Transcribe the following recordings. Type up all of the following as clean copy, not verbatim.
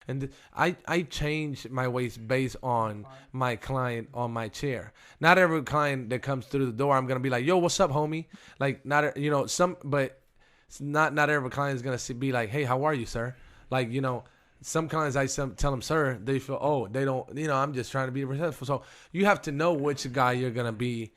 And I change my waist based on my client on my chair. Not every client that comes through the door, I'm gonna be like, yo, what's up, homie? Like not but not every client is gonna be like, hey, how are you, sir? Like some clients tell them, sir, they feel, they don't, I'm just trying to be respectful. So you have to know which guy you're going to be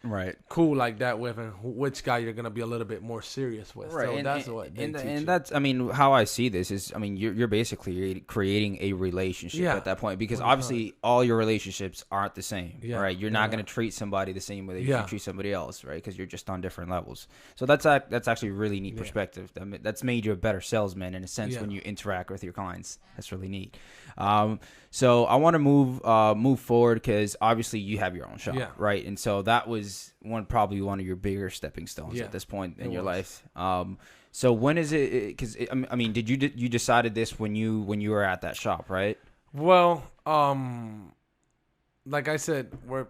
cool like that with and which guy you're going to be a little bit more serious with. Right. So that's what they teach you. That's, I mean, how I see this is, I mean, you're basically creating a relationship at that point because obviously all your relationships aren't the same, right? You're not going to treat somebody the same way that you treat somebody else, right? Because you're just on different levels. So that's actually a really neat perspective. I mean, that's made you a better salesman in a sense when you interact with your clients. That's really neat. So I want to move forward because obviously you have your own shop, right? And so that was probably one of your bigger stepping stones at this point in your life. So when is it? Because I mean, did you decided this when you were at that shop, right? Well, like I said, we're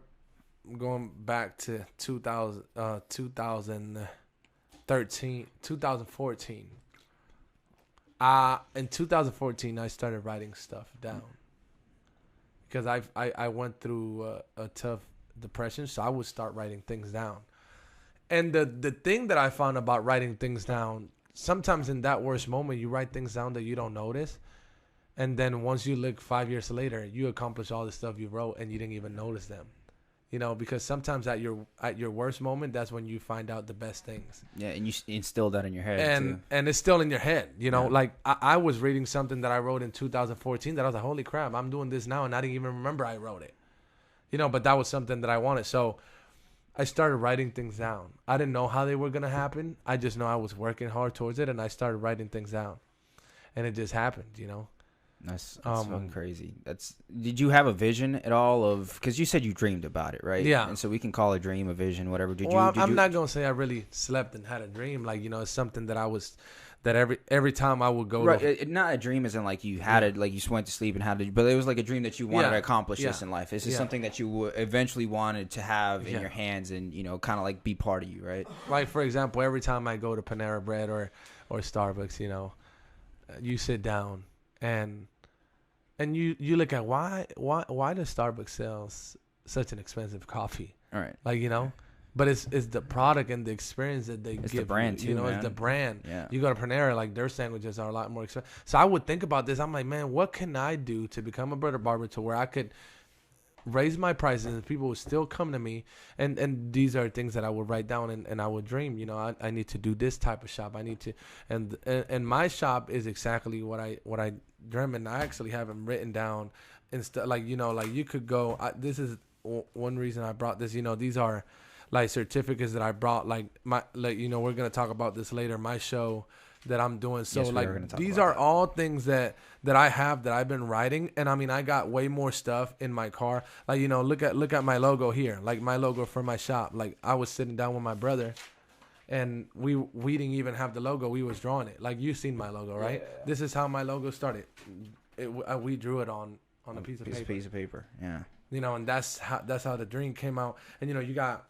going back to 2014. In 2014, I started writing stuff down because I went through a tough depression, so I would start writing things down. And the thing that I found about writing things down, sometimes in that worst moment, you write things down that you don't notice, and then once you look 5 years later, you accomplish all the stuff you wrote and you didn't even notice them. Because sometimes at your worst moment, that's when you find out the best things. Yeah, and you instill that in your head, too. And it's still in your head, Like, I was reading something that I wrote in 2014 that I was like, holy crap, I'm doing this now, and I didn't even remember I wrote it. But that was something that I wanted. So I started writing things down. I didn't know how they were going to happen. I just know I was working hard towards it, and I started writing things down. And it just happened, That's fucking crazy. Did you have a vision at all of? Because you said you dreamed about it, right? Yeah. And so we can call a dream a vision, whatever. I'm not gonna say I really slept and had a dream. Like it's something that every time I would go. Right. Not a dream, as in like you had it, like you went to sleep and had it, but it was like a dream that you wanted to accomplish this in life. This is something that you eventually wanted to have in your hands and kind of like be part of you, right? Like for example, every time I go to Panera Bread or Starbucks, you sit down and you look at why does Starbucks sell such an expensive coffee? All right. Like, but it's the product and the experience that they give. It's the brand too, man. It's the brand. Yeah. You go to Panera, like their sandwiches are a lot more expensive. So I would think about this. I'm like, man, what can I do to become a better barber to where I could raise my prices and people would still come to me, and these are things that I would write down and I would dream. I need to do this type of shop. I need to, and my shop is exactly what I dream, and I actually have them written down instead. Like you could go. This is one reason I brought this. These are like certificates that I brought. We're gonna talk about this later. My show that I'm doing. So these are all things that I have that I've been writing. And I mean, I got way more stuff in my car. Like, look at my logo here, like my logo for my shop. Like I was sitting down with my brother and we didn't even have the logo. We was drawing it. Like you've seen my logo, right? Yeah. This is how my logo started. We drew it on a piece of paper. Yeah. And that's how the dream came out. And, you got,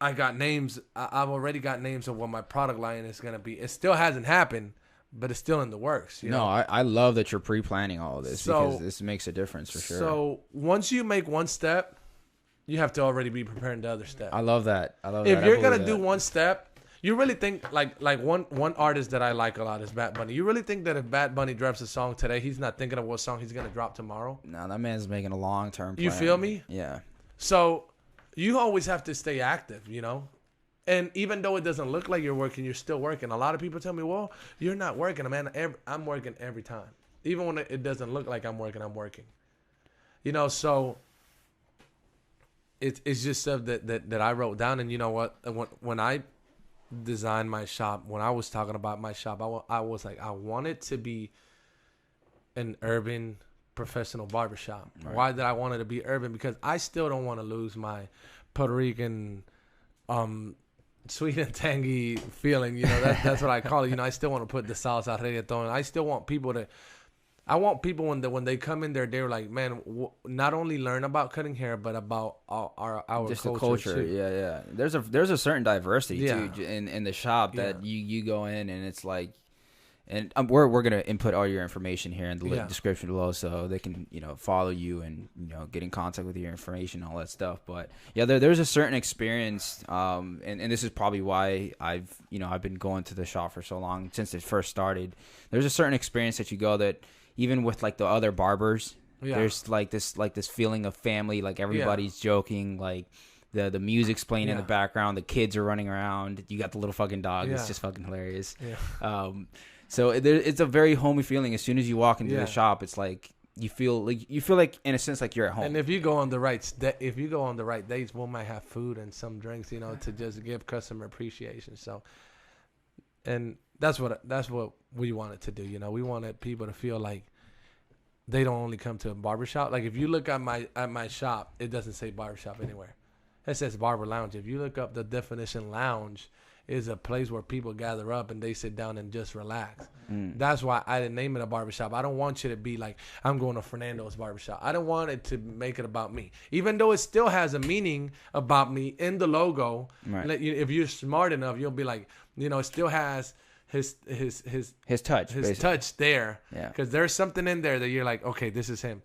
I got names. I've already got names of what my product line is going to be. It still hasn't happened, but it's still in the works. No, I love that you're pre-planning all of this because this makes a difference for sure. So once you make one step, you have to already be preparing the other step. I love that. If you're going to do one step, you really think like one artist that I like a lot is Bad Bunny. You really think that if Bad Bunny drops a song today, he's not thinking of what song he's going to drop tomorrow? No, that man's making a long-term plan. You feel me? Yeah. So you always have to stay active, And even though it doesn't look like you're working, you're still working. A lot of people tell me, well, you're not working. Man, I'm working every time. Even when it doesn't look like I'm working, I'm working. So it's just stuff that I wrote down. And you know what? When I designed my shop, when I was talking about my shop, I was like, I want it to be an urban professional barbershop. Right. Why did I want it to be urban? Because I still don't want to lose my Puerto Rican sweet and tangy feeling. That's what I call it. I still want to put the salsa, reggaeton. I still want people to when they come in there, they're like, man, not only learn about cutting hair, but about our just culture, the culture too. Yeah. There's a certain diversity too in the shop that you go in and it's like And we're gonna input all your information here in the description below, so they can follow you and get in contact with your information, all that stuff. But yeah, there's a certain experience, and this is probably why I've been going to the shop for so long since it first started. There's a certain experience that you go that even with like the other barbers, there's like this feeling of family, like everybody's joking, like. The music's playing in the background. The kids are running around. You got the little fucking dog. It's just fucking hilarious. Yeah. So it's a very homey feeling. As soon as you walk into the shop, it's like you feel like in a sense like you're at home. And if you go on the right dates, we might have food and some drinks, to just give customer appreciation. So, and that's what we wanted to do. We wanted people to feel like they don't only come to a barbershop. Like if you look at my shop, it doesn't say barbershop anywhere. It says barber lounge. If you look up the definition, lounge is a place where people gather up and they sit down and just relax. That's why I didn't name it a barbershop. I don't want you to be like, I'm going to Fernando's barbershop. I don't want it to make it about me. Even though it still has a meaning about me in the logo. Right. If you're smart enough, you'll be like, it still has his touch there. Yeah. Because there's something in there that you're like, okay, this is him.